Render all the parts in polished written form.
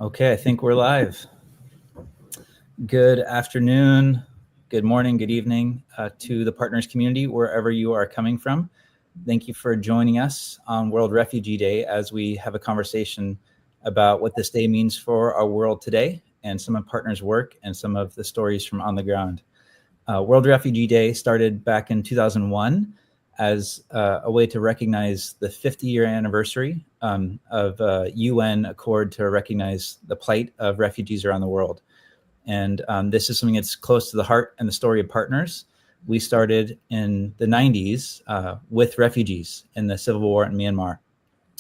Okay, I think we're live. Good afternoon, good morning, good evening to the partners community, wherever you are coming from. Thank you for joining us on World Refugee Day as we have a conversation about what this day means for our world today and some of partners' work and some of the stories from on the ground. World Refugee Day started back in 2001 as a way to recognize the 50-year anniversary of UN Accord to recognize the plight of refugees around the world. And this is something that's close to the heart and the story of partners. We started in the 90s with refugees in the civil war in Myanmar.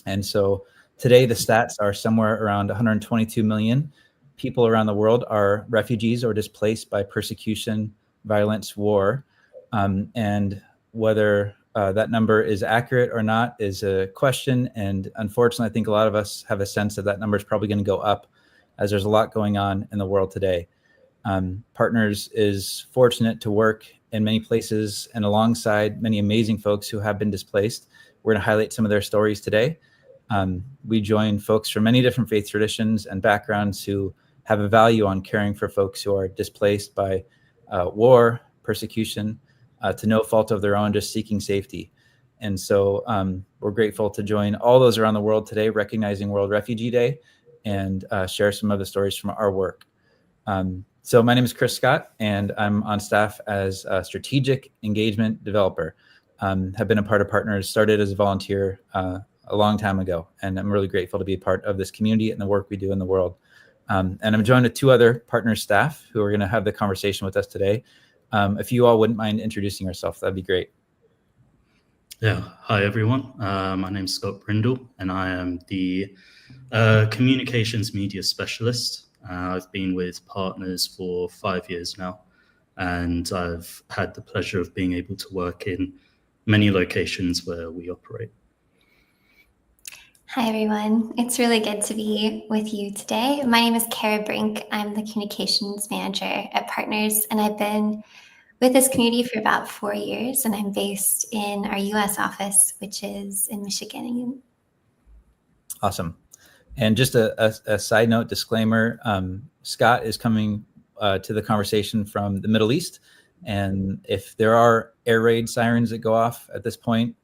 And so today the stats are somewhere around 122 million people around the world are refugees or displaced by persecution, violence, war. And whether that number is accurate or not is a question. And unfortunately, I think a lot of us have a sense that that number is probably going to go up as there's a lot going on in the world today. Partners is fortunate to work in many places and alongside many amazing folks who have been displaced. We're going to highlight some of their stories today. We join folks from many different faith traditions and backgrounds who have a value on caring for folks who are displaced by war, persecution, to no fault of their own, just seeking safety. And so we're grateful to join all those around the world today, recognizing World Refugee Day, and share some of the stories from our work. So my name is Chris Scott, and I'm on staff as a strategic engagement developer. Have been a part of Partners, started as a volunteer a long time ago, and I'm really grateful to be a part of this community and the work we do in the world. And I'm joined with two other Partners staff who are going to have the conversation with us today. If you all wouldn't mind introducing yourself, that'd be great. Yeah, hi everyone. My name's Scott Brindle, and I am the communications media specialist. I've been with Partners for 5 years now, and I've had the pleasure of being able to work in many locations where we operate. Hi everyone, it's really good to be with you today. My name is Kara Brink. I'm the communications manager at Partners, and I've been with this community for about 4 years, and I'm based in our US office, which is in Michigan. Awesome. And just a side note disclaimer, Scott is coming to the conversation from the Middle East. And if there are air raid sirens that go off at this point,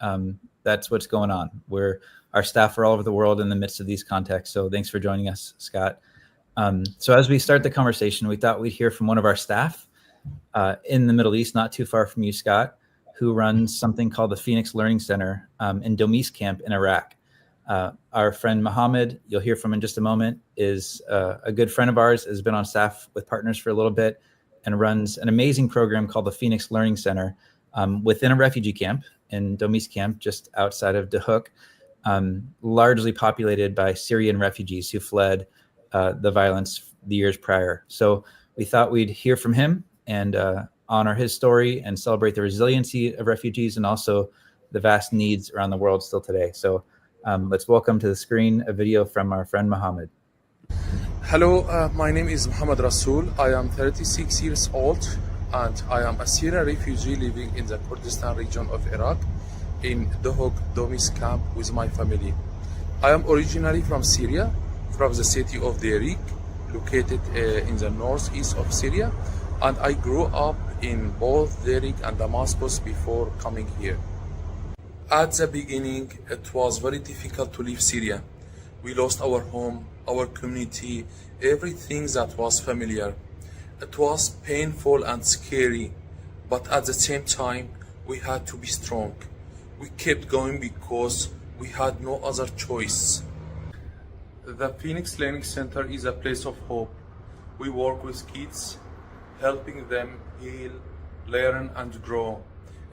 that's what's going on. Our staff are all over the world in the midst of these contexts. So thanks for joining us, Scott. So as we start the conversation, we thought we'd hear from one of our staff in the Middle East, not too far from you, Scott, who runs something called the Phoenix Learning Center in Domis Camp in Iraq. Our friend Mohammed, you'll hear from in just a moment, is a good friend of ours, has been on staff with Partners for a little bit, and runs an amazing program called the Phoenix Learning Center within a refugee camp in Domis Camp, just outside of Duhok, largely populated by Syrian refugees who fled the violence the years prior. So we thought we'd hear from him and honor his story and celebrate the resiliency of refugees and also the vast needs around the world still today. So let's welcome to the screen a video from our friend Mohammed. Hello, my name is Mohammed Rasool. I am 36 years old and I am a Syrian refugee living in the Kurdistan region of Iraq in Duhok Domis camp with my family. I am originally from Syria, from the city of Derik, located in the northeast of Syria, and I grew up in both Derik and Damascus before coming here. At the beginning, it was very difficult to leave Syria. We lost our home, our community, everything that was familiar. It was painful and scary, but at the same time, we had to be strong. We kept going because we had no other choice. The Phoenix Learning Center is a place of hope. We work with kids, helping them heal, learn, and grow.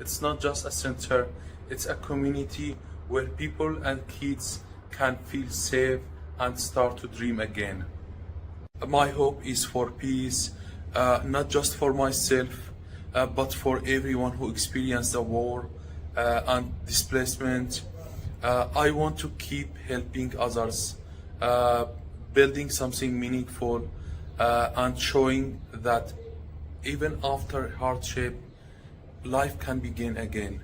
It's not just a center, it's a community where people and kids can feel safe and start to dream again. My hope is for peace, not just for myself, but for everyone who experienced the war and displacement. I want to keep helping others, building something meaningful, and showing that even after hardship, life can begin again.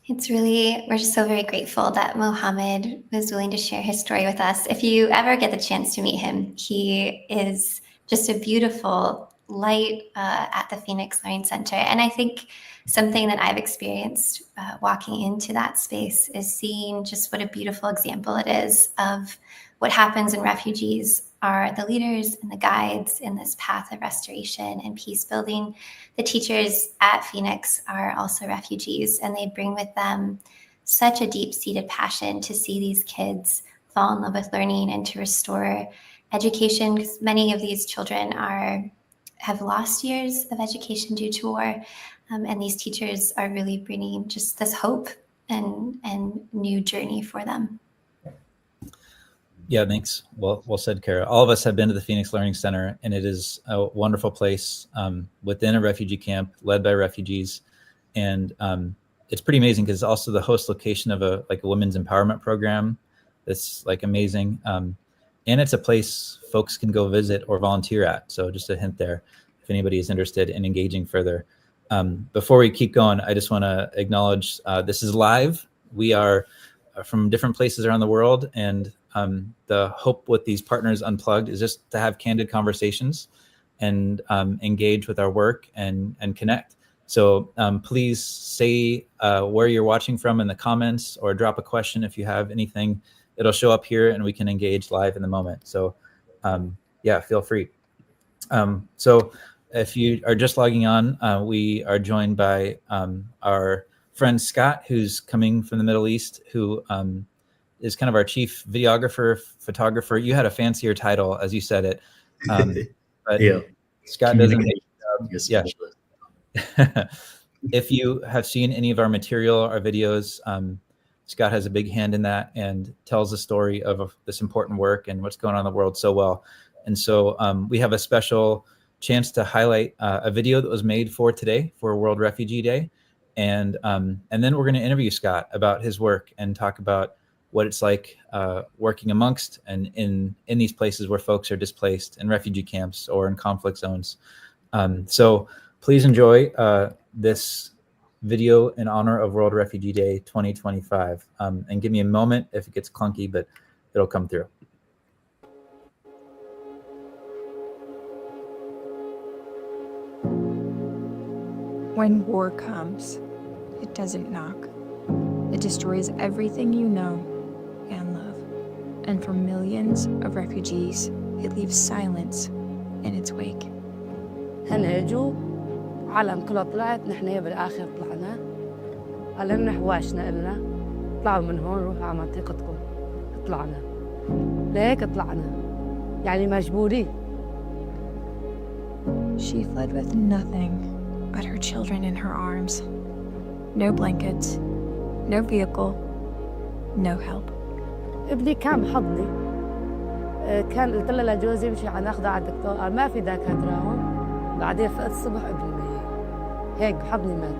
We're just so very grateful that Mohammed was willing to share his story with us. If you ever get the chance to meet him, he is just a beautiful light at the Phoenix Learning Center. And I think something that I've experienced walking into that space is seeing just what a beautiful example it is of what happens when refugees are the leaders and the guides in this path of restoration and peace building. The teachers at Phoenix are also refugees, and they bring with them such a deep-seated passion to see these kids fall in love with learning and to restore education, because many of these children have lost years of education due to war, and these teachers are really bringing just this hope and new journey for them. Yeah, thanks. Well said, Kara. All of us have been to the Phoenix Learning Center, and it is a wonderful place within a refugee camp led by refugees. And it's pretty amazing because it's also the host location of a women's empowerment program that's amazing. And it's a place folks can go visit or volunteer at. So just a hint there, if anybody is interested in engaging further. Before we keep going, I just want to acknowledge this is live. We are from different places around the world, and the hope with these partners Unplugged is just to have candid conversations and engage with our work and connect. So please say where you're watching from in the comments, or drop a question if you have anything. It'll show up here and we can engage live in the moment. So yeah, feel free. So if you are just logging on, we are joined by our friend Scott, who's coming from the Middle East, who is kind of our chief videographer, photographer. You had a fancier title as you said it. But yeah. Scott doesn't make yeah. If you have seen any of our material, our videos, Scott has a big hand in that and tells the story of this important work and what's going on in the world so well. And so we have a special chance to highlight a video that was made for today, for World Refugee Day. And then we're going to interview Scott about his work and talk about what it's like working amongst and in these places where folks are displaced in refugee camps or in conflict zones. So please enjoy this video in honor of World Refugee Day 2025. And give me a moment if it gets clunky, but it'll come through. When war comes, it doesn't knock. It destroys everything you know and love. And for millions of refugees, it leaves silence in its wake. هنهجوا عالم كلها طلعت، نحن بالآخر طلعنا. قال لنا حواشنا إلنا طلعوا من هون روحوا على منطقتكم. طلعنا لهيك طلعنا، يعني مجبورين. She fled with nothing but her children in her arms. No blankets, no vehicle, no help. ابني كان بحضني، كان قلت له لجوزي مشي ناخذه على الدكتور، قال ما في دكاترة هون. بعدين فقت الصبح ابني ميت، هيك بحضني مات.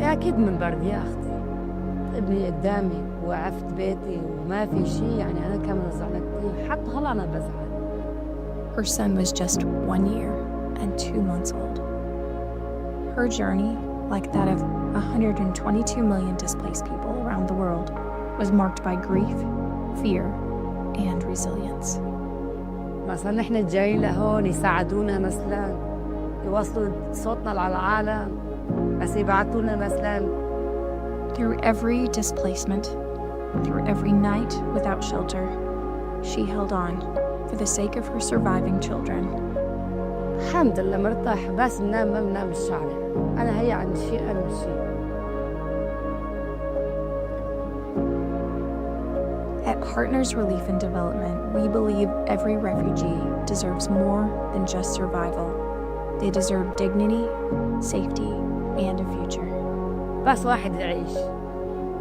يا أكيد من برد يا أختي، ابني قدامي وقفت بيتي وما في شيء، يعني أنا كمان زعلت كثير، حتى هلا أنا بزعل. Her son was just 1 year and 2 months old. Her journey, like that of 122 million displaced people around the world, was marked by grief, fear, and resilience. مثلا نحن جايين لهون يساعدونا، مثلا يوصلوا صوتنا للعالم، بس يبعثوا لنا مثلا. Through every displacement, through every night without shelter, she held on for the sake of her surviving children. الحمد لله مرتاح، بس ننام ما بنام الشارع. أنا هي عندي شيء أهم شيء. At Partners Relief and Development, we believe every refugee deserves more than just survival. They deserve dignity, safety, and a future. بس واحد يعيش،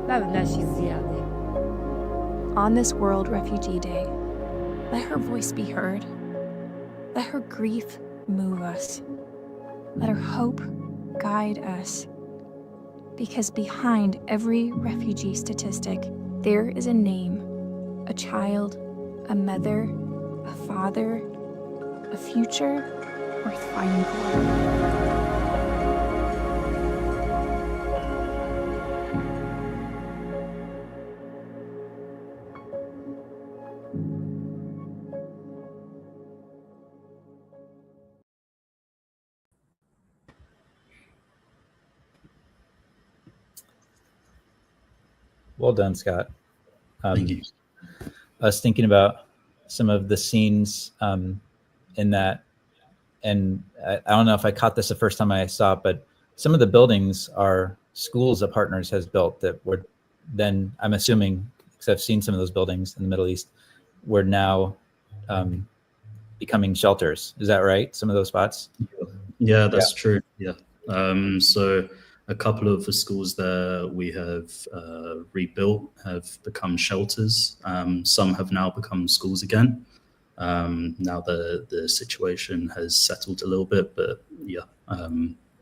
ما بدنا شيء زيادة. On this World Refugee Day, let her voice be heard. Let her grief move us. Let her hope guide us. Because behind every refugee statistic, there is a name, a child, a mother, a father, a future worth fighting for. Well done, Scott. Thank you. I was thinking about some of the scenes in that, and I don't know if I caught this the first time I saw it, but some of the buildings are schools that Partners has built that were then, I'm assuming, because I've seen some of those buildings in the Middle East, were now becoming shelters. Is that right? Some of those spots? Yeah, that's true. Yeah. So a couple of the schools there we have rebuilt have become shelters. Some have now become schools again. Now the situation has settled a little bit, but yeah,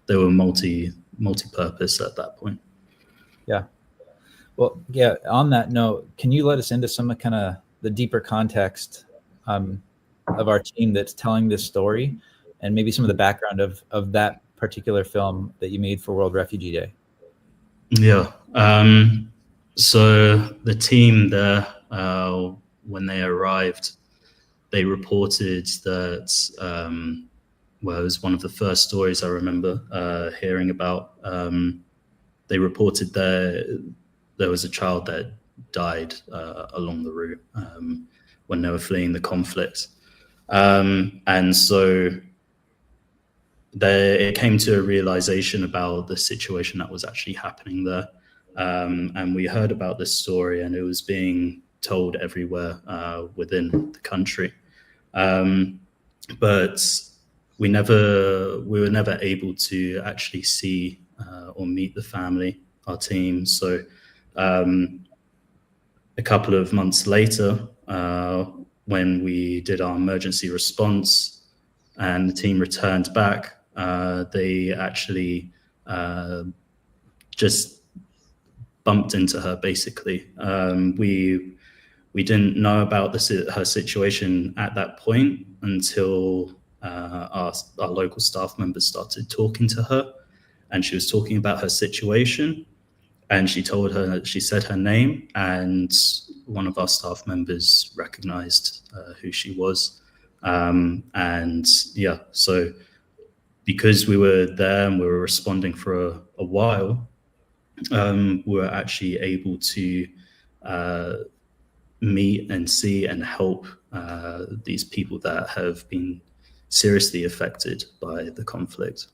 they were multi-purpose at that point. Yeah. Well, yeah. On that note, can you let us into some kind of the deeper context of our team that's telling this story, and maybe some of the background of that particular film that you made for World Refugee Day? Yeah. So the team there, when they arrived, they reported that, well, it was one of the first stories I remember hearing about. They reported there was a child that died along the route when they were fleeing the conflict. And so it came to a realization about the situation that was actually happening there. And we heard about this story, and it was being told everywhere within the country. But we were never able to actually see or meet the family, our team. So a couple of months later, when we did our emergency response and the team returned back, they actually just bumped into her, basically. We didn't know about her situation at that point until our local staff members started talking to her, and she was talking about her situation, and she said her name, and one of our staff members recognized who she was. And yeah, so because we were there and we were responding for a while, we were actually able to meet and see and help these people that have been seriously affected by the conflict.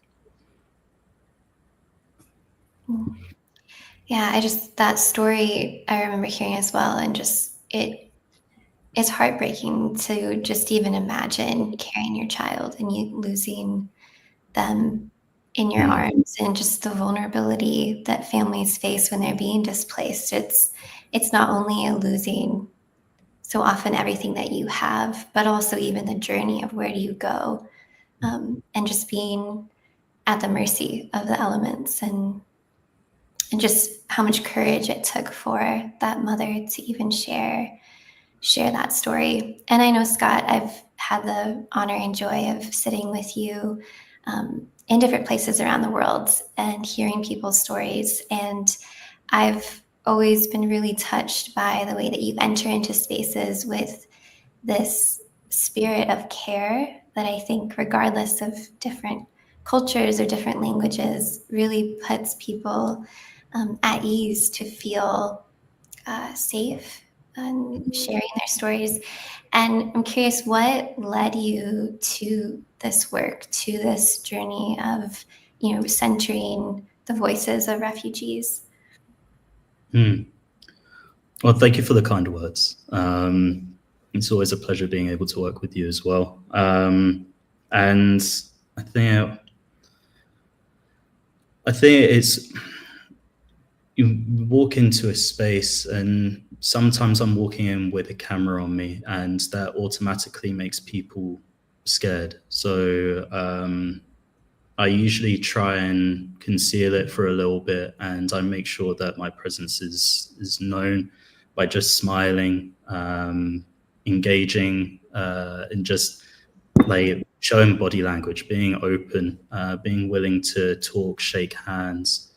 Yeah, that story I remember hearing as well, and just it's heartbreaking to just even imagine carrying your child and you losing them in your arms, and just the vulnerability that families face when they're being displaced. It's not only a losing so often everything that you have, but also even the journey of where do you go, and just being at the mercy of the elements, and just how much courage it took for that mother to even share that story. And I know, Scott, I've had the honor and joy of sitting with you in different places around the world and hearing people's stories. And I've always been really touched by the way that you enter into spaces with this spirit of care that I think, regardless of different cultures or different languages, really puts people at ease to feel safe and sharing their stories. And I'm curious, what led you to this work, to this journey of, centering the voices of refugees? Well, thank you for the kind words. It's always a pleasure being able to work with you as well. And I think it's, you walk into a space, and sometimes I'm walking in with a camera on me, and that automatically makes people scared. So I usually try and conceal it for a little bit, and I make sure that my presence is known by just smiling, engaging, and just like showing body language, being open, being willing to talk, shake hands.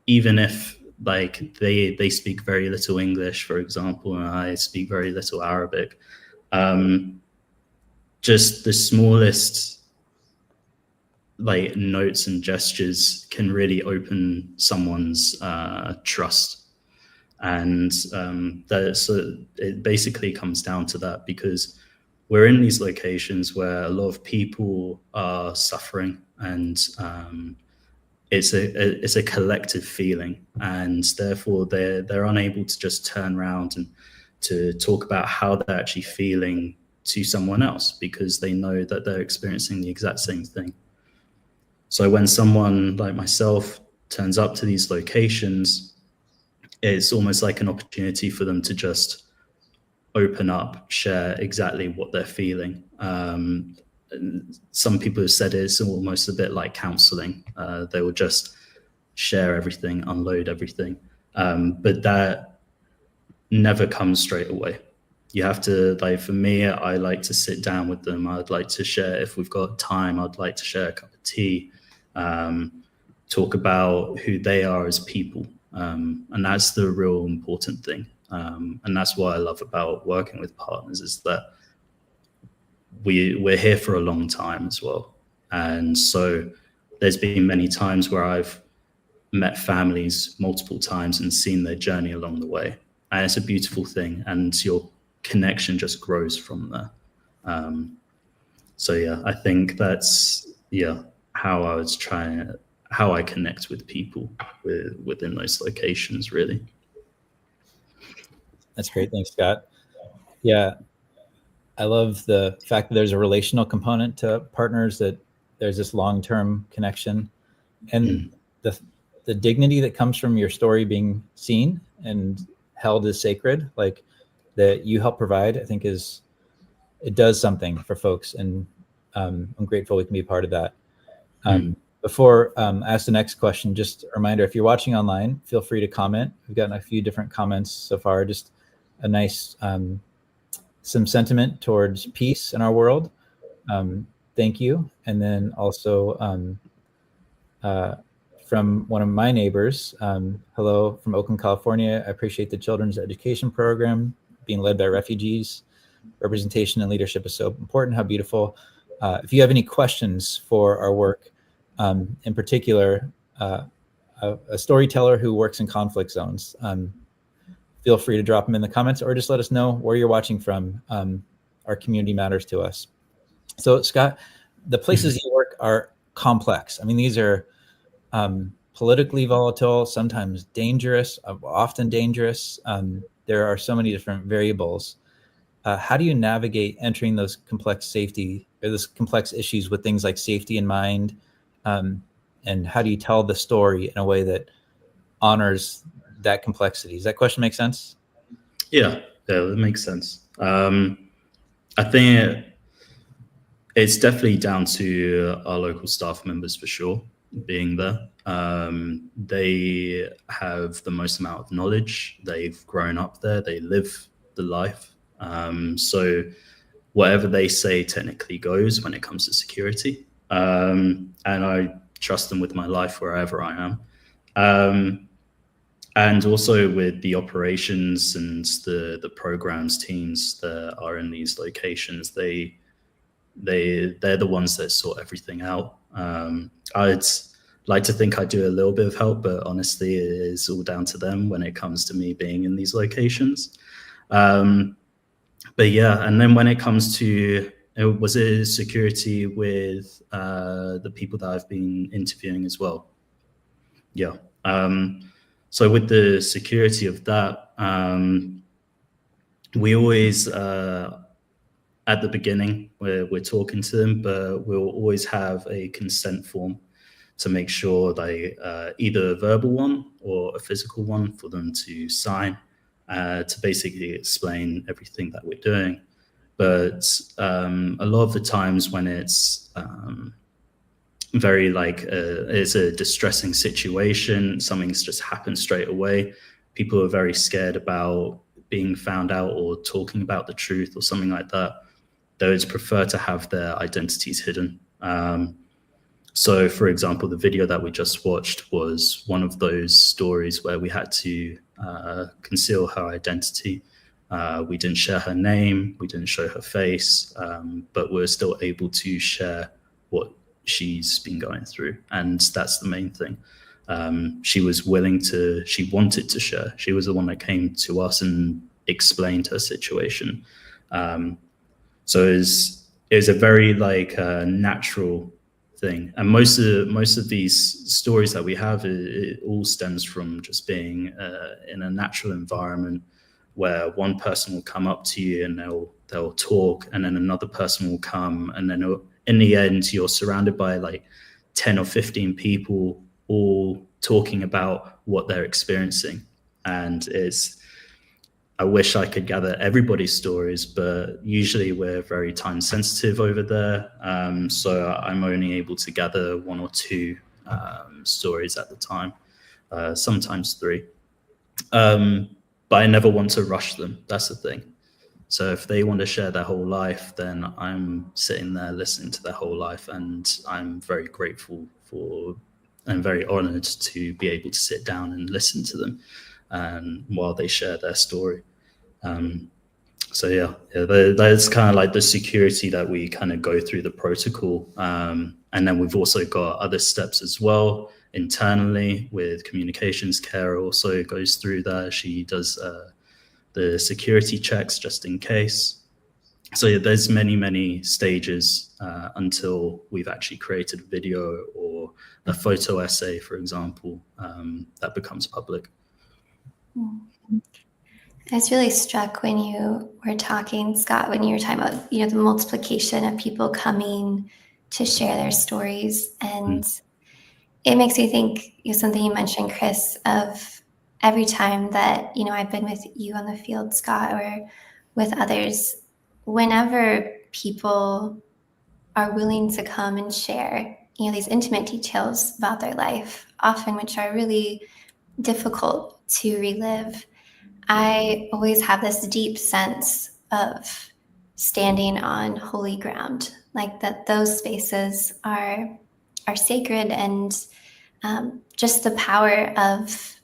Even if like they speak very little English, for example, and I speak very little Arabic, just the smallest like notes and gestures can really open someone's trust. And it basically comes down to that, because we're in these locations where a lot of people are suffering, and it's a collective feeling, and therefore they're unable to just turn around and to talk about how they're actually feeling to someone else, because they know that they're experiencing the exact same thing. So when someone like myself turns up to these locations, it's almost like an opportunity for them to just open up, share exactly what they're feeling. Some people have said it's almost a bit like counseling. They will just share everything, unload everything. But that never comes straight away. You have to, like, for me, I like to sit down with them. I'd like to share, if we've got time, I'd like to share a cup of tea, talk about who they are as people. And that's the real important thing. And that's what I love about working with partners, is that we're here for a long time as well. And so there's been many times where I've met families multiple times and seen their journey along the way. And it's a beautiful thing, and your connection just grows from there. So yeah, I think that's how I connect with people within those locations, really. That's great. Thanks, Scott. Yeah, I love the fact that there's a relational component to partners, that there's this long-term connection, and the dignity that comes from your story being seen and held as sacred, like that you help provide, I think it does something for folks. And I'm grateful we can be a part of that. Before I ask the next question, just a reminder, if you're watching online, feel free to comment. We've gotten a few different comments so far, just a nice, some sentiment towards peace in our world. Thank you. And then also from one of my neighbors, hello from Oakland, California. I appreciate the children's education program being led by refugees. Representation and leadership is so important. How beautiful. If you have any questions for our work, in particular, a storyteller who works in conflict zones, feel free to drop them in the comments, or just let us know where you're watching from. Our community matters to us. So Scott, the places you work are complex. I mean, these are politically volatile, sometimes dangerous, often dangerous. There are so many different variables. How do you navigate entering those complex issues with things like safety in mind? And how do you tell the story in a way that honors that complexity? Does that question make sense? Yeah, that makes sense. I think it's definitely down to our local staff members, for sure, being there. They have the most amount of knowledge. They've grown up there. They live the life. So whatever they say technically goes when it comes to security. And I trust them with my life wherever I am. And also with the operations and the programs teams that are in these locations, they're the ones that sort everything out. I'd like to think I do a little bit of help, but honestly, it is all down to them when it comes to me being in these locations. But yeah, and then when it comes to, was it security with the people that I've been interviewing as well? Yeah. So with the security of that, we always, at the beginning, we're talking to them, but we'll always have a consent form to make sure they, either a verbal one or a physical one, for them to sign, to basically explain everything that we're doing. But a lot of the times when it's very it's a distressing situation, something's just happened straight away, people are very scared about being found out or talking about the truth or something like that. Those prefer to have their identities hidden. So for example, the video that we just watched was one of those stories where we had to conceal her identity. We didn't share her name, we didn't show her face, but we're still able to share what she's been going through, and that's the main thing. she was she wanted to share. She was the one that came to us and explained her situation. So it was a very natural thing. And most of these stories that we have, it all stems from just being in a natural environment where one person will come up to you and they'll talk, and then another person will come, and then in the end you're surrounded by like 10 or 15 people all talking about what they're experiencing. And I wish I could gather everybody's stories, but usually we're very time sensitive over there. So I'm only able to gather 1 or 2 stories at the time, sometimes 3. But I never want to rush them. That's the thing. So if they want to share their whole life, then I'm sitting there listening to their whole life, and I'm very grateful for and very honored to be able to sit down and listen to them while they share their story. So yeah, that's kind of like the security that we kind of go through the protocol. And then we've also got other steps as well internally with communications. Kara also goes through that. She does the security checks just in case. So yeah, there's many stages until we've actually created a video or a photo essay, for example, that becomes public. I was really struck when you were talking, Scott, when you were talking about, the multiplication of people coming to share their stories. And it makes me think, something you mentioned, Chris, of every time that, I've been with you on the field, Scott, or with others, whenever people are willing to come and share, these intimate details about their life, often which are really difficult to relive, I always have this deep sense of standing on holy ground, like that those spaces are sacred, and just the power of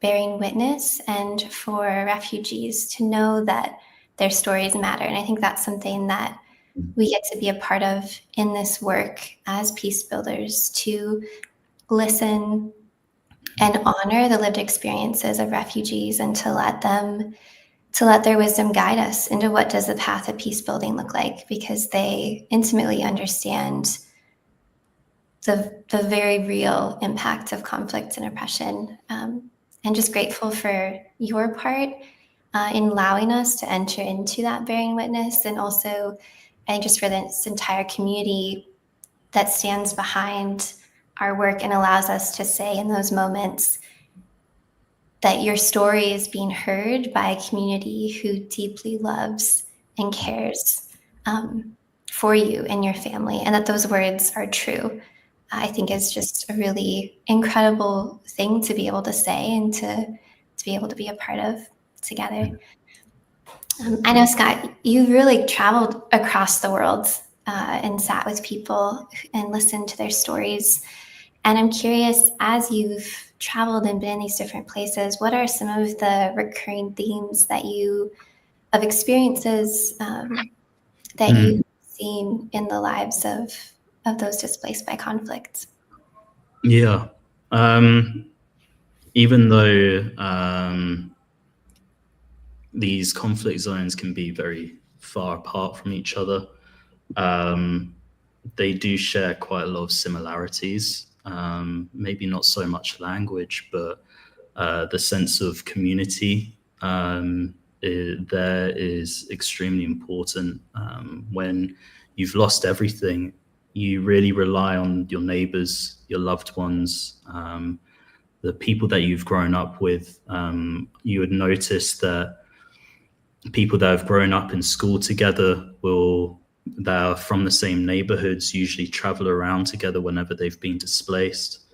bearing witness, and for refugees to know that their stories matter. And I think that's something that we get to be a part of in this work as peace builders, to listen and honor the lived experiences of refugees, and to let their wisdom guide us into what does the path of peace building look like, because they intimately understand the very real impact of conflict and oppression. And just grateful for your part in allowing us to enter into that bearing witness, and also I think just for this entire community that stands behind our work and allows us to say in those moments that your story is being heard by a community who deeply loves and cares for you and your family, and that those words are true. I think is just a really incredible thing to be able to say, and to be able to be a part of together. I know, Scott, you've really traveled across the world and sat with people and listened to their stories. And I'm curious, as you've traveled and been in these different places, what are some of the recurring themes of experiences that you've seen in the lives of those displaced by conflict? Yeah. Even though these conflict zones can be very far apart from each other, they do share quite a lot of similarities. Maybe not so much language, but the sense of community there is extremely important. When you've lost everything, you really rely on your neighbors, your loved ones, the people that you've grown up with. You would notice that people that have grown up in school together that are from the same neighborhoods usually travel around together whenever they've been displaced.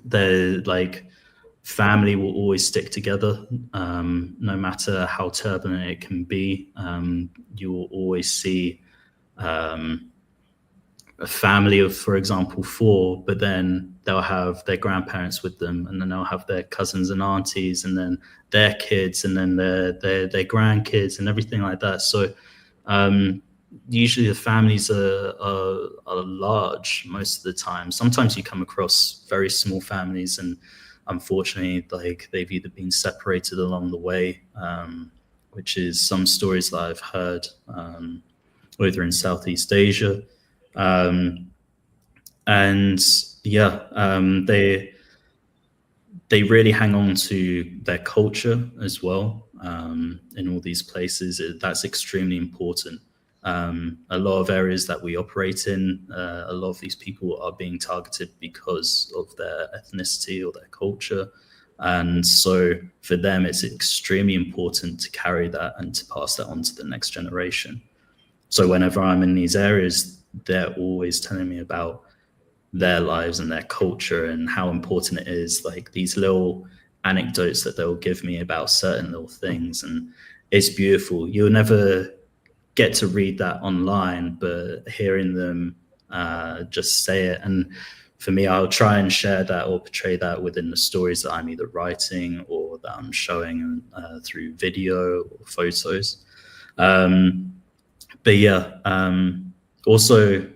They're like, family will always stick together, no matter how turbulent it can be. You will always see a family of, for example, 4, but then they'll have their grandparents with them, and then they'll have their cousins and aunties, and then their kids, and then their grandkids, and everything like that. So usually the families are large most of the time. Sometimes you come across very small families, and unfortunately, like they've either been separated along the way, which is some stories that I've heard, either in Southeast Asia, and they really hang on to their culture as well. In all these places, that's extremely important. A lot of areas that we operate in, a lot of these people are being targeted because of their ethnicity or their culture. And so for them, it's extremely important to carry that and to pass that on to the next generation. So whenever I'm in these areas, they're always telling me about their lives and their culture and how important it is, like these little anecdotes that they'll give me about certain little things. And it's beautiful. You'll never get to read that online, but hearing them just say it. And for me, I'll try and share that or portray that within the stories that I'm either writing or that I'm showing through video or photos. But yeah, also,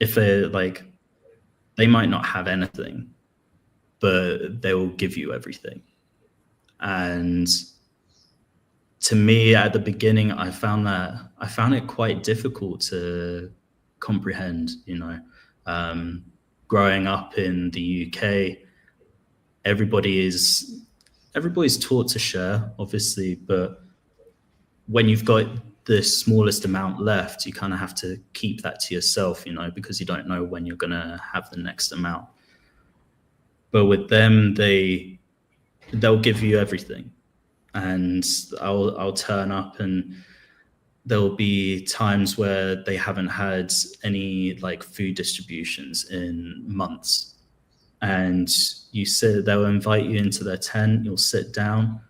if they might not have anything, but they will give you everything. And to me, at the beginning, I found it quite difficult to comprehend. Growing up in the UK, everybody's taught to share, obviously, but when you've got the smallest amount left, you kind of have to keep that to yourself, because you don't know when you're going to have the next amount. But with them, they'll give you everything. And I'll turn up, and there'll be times where they haven't had any like food distributions in months. And they'll invite you into their tent, you'll sit down,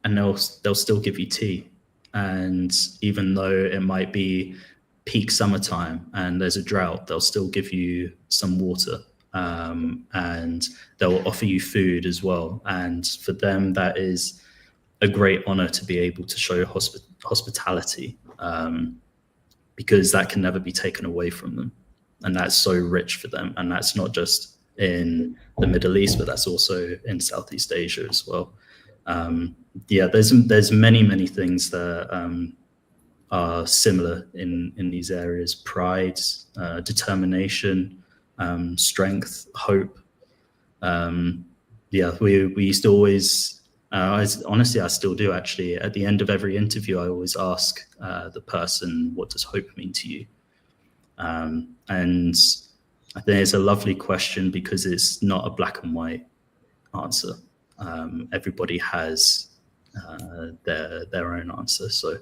and they'll still give you tea. And even though it might be peak summertime and there's a drought, they'll still give you some water, and they'll offer you food as well. And for them, that is a great honor to be able to show hospitality, because that can never be taken away from them. And that's so rich for them. And that's not just in the Middle East, but that's also in Southeast Asia as well. There's many things that are similar in these areas: pride, determination, strength, hope. We used to always, honestly, I still do actually. At the end of every interview, I always ask the person, "What does hope mean to you?" And I think it's a lovely question because it's not a black and white answer. Everybody has their own answer. So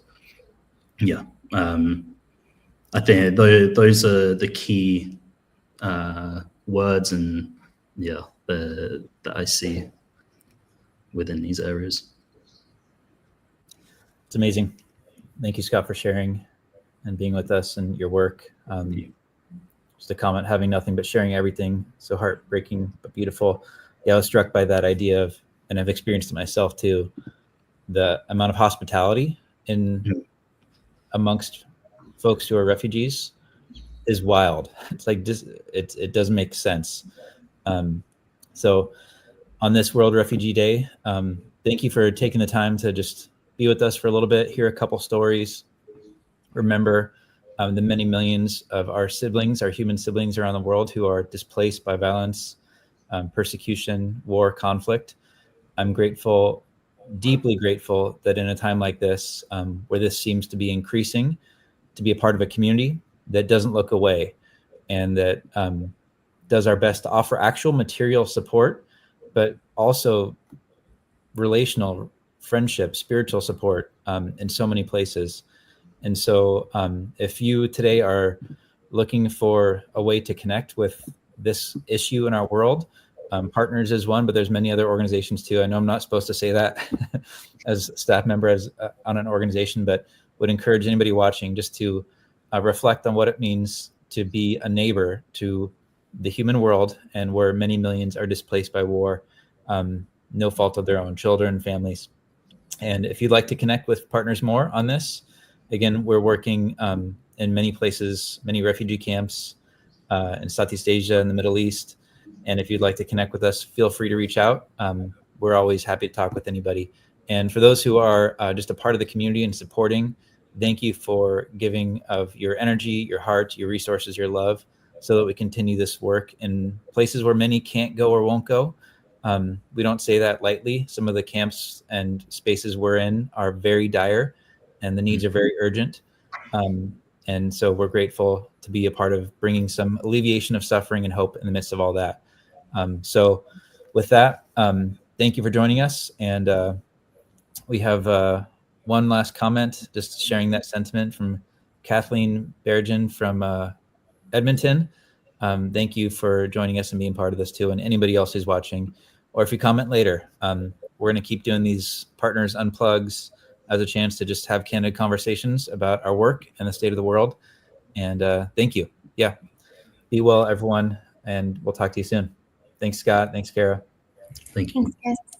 yeah, I think those are the key words and that I see within these areas. It's amazing. Thank you, Scott, for sharing and being with us and your work. Just a comment, having nothing but sharing everything. So heartbreaking, but beautiful. Yeah, I was struck by that idea of, and I've experienced it myself too, the amount of hospitality amongst folks who are refugees is wild. It's like it doesn't make sense. So on this World Refugee Day, thank you for taking the time to just be with us for a little bit, hear a couple stories, remember the many millions of our siblings, our human siblings around the world who are displaced by violence, persecution, war, conflict. I'm grateful, deeply grateful that in a time like this, where this seems to be increasing, to be a part of a community that doesn't look away and that does our best to offer actual material support, but also relational friendship, spiritual support in so many places. And so if you today are looking for a way to connect with this issue in our world, Partners is one, but there's many other organizations too. I know I'm not supposed to say that as a staff member on an organization, but would encourage anybody watching just to reflect on what it means to be a neighbor to the human world and where many millions are displaced by war, no fault of their own, children, families. And if you'd like to connect with Partners more on this again, we're working in many places, many refugee camps in Southeast Asia and the Middle East. And if you'd like to connect with us, feel free to reach out. We're always happy to talk with anybody. And for those who are just a part of the community and supporting, thank you for giving of your energy, your heart, your resources, your love, so that we continue this work in places where many can't go or won't go. We don't say that lightly. Some of the camps and spaces we're in are very dire, and the needs are very urgent. And so we're grateful to be a part of bringing some alleviation of suffering and hope in the midst of all that. So with that, thank you for joining us. And we have one last comment, just sharing that sentiment from Kathleen Bergen from Edmonton. Thank you for joining us and being part of this too. And anybody else who's watching, or if you comment later, we're going to keep doing these Partners Unplugs as a chance to just have candid conversations about our work and the state of the world. And thank you. Yeah. Be well, everyone. And we'll talk to you soon. Thanks, Scott. Thanks, Kara. Thank you. Thanks, guys.